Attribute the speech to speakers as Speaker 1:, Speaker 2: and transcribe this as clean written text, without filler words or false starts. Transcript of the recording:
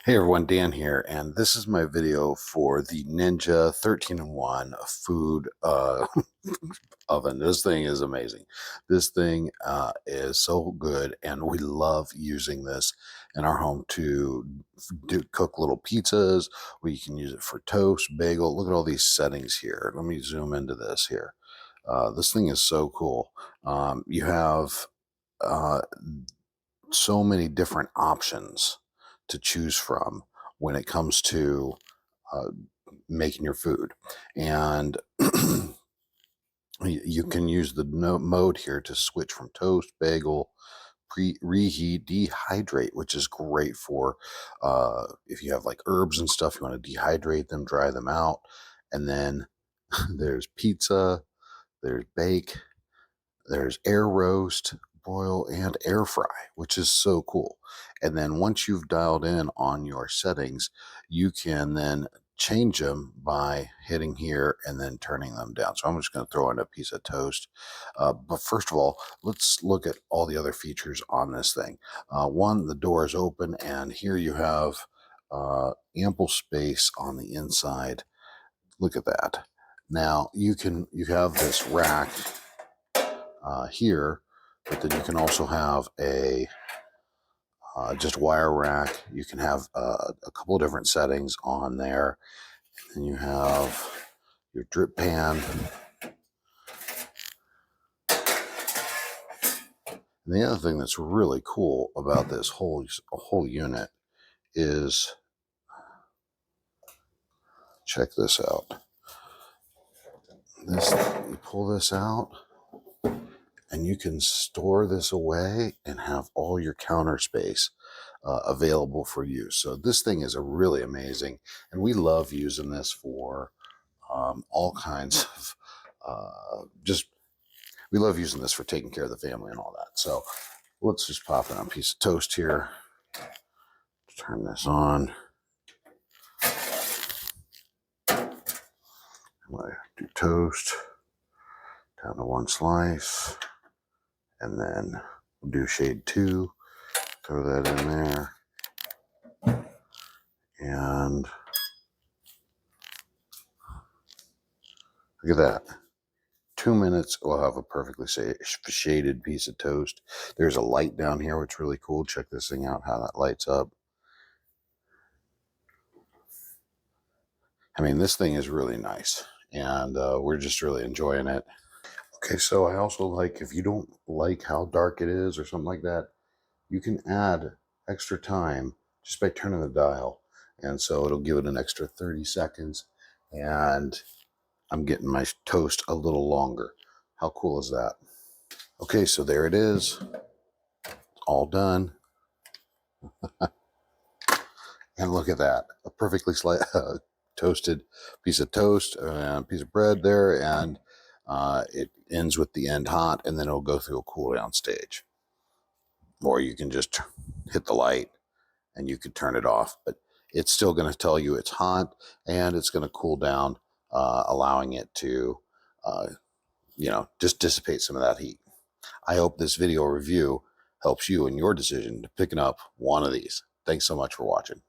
Speaker 1: Hey everyone, Dan here, and this is my video for the Ninja 13-in-1 food oven. This thing is amazing. This thing is so good, and we love using this in our home to cook little pizzas. We can use it for toast, bagel. Look at all these settings here. Let me zoom into this here. This thing is so cool. You have uh, so many different options to choose from when it comes to uh, making your food. And you can use the mode here to switch from toast, bagel, reheat, dehydrate, which is great for if you have like herbs and stuff, you want to dehydrate them, dry them out. And then there's pizza, there's bake, there's air roast, broil, and air fry, which is so cool. And then once you've dialed in on your settings, you can then change them by hitting here and then turning them down. So I'm just going to throw in a piece of toast. But first of all, let's look at all the other features on this thing. One, the door is open, and here you have ample space on the inside. Look at that. Now you have this rack here, but then you can also have a just wire rack. You can have a couple of different settings on there. And you have your drip pan. And the other thing that's really cool about this whole unit is, check this out. You pull this out, and you can store this away and have all your counter space available for use. So this thing is really amazing, and we love using this for all kinds of we love using this for taking care of the family and all that. So let's just pop in a piece of toast here. Turn this on. I'm gonna do toast down to one slice, and then we'll do shade 2. Throw that in there, and look at that. 2 minutes, we'll have a perfectly shaded piece of toast. There's a light down here, which is really cool. Check this thing out, how that lights up. I mean, this thing is really nice, and we're just really enjoying it. Okay, so I also like, if you don't like how dark it is or something like that, you can add extra time just by turning the dial. And so it'll give it an extra 30 seconds, and I'm getting my toast a little longer. How cool is that? Okay, so there it is. All done. And look at that. A perfectly toasted piece of toast and a piece of bread there, and it ends with the end hot, and then it'll go through a cool down stage. Or you can just hit the light and you could turn it off, but it's still going to tell you it's hot, and it's going to cool down, allowing it to just dissipate some of that heat. I hope this video review helps you in your decision to picking up one of these. Thanks so much for watching.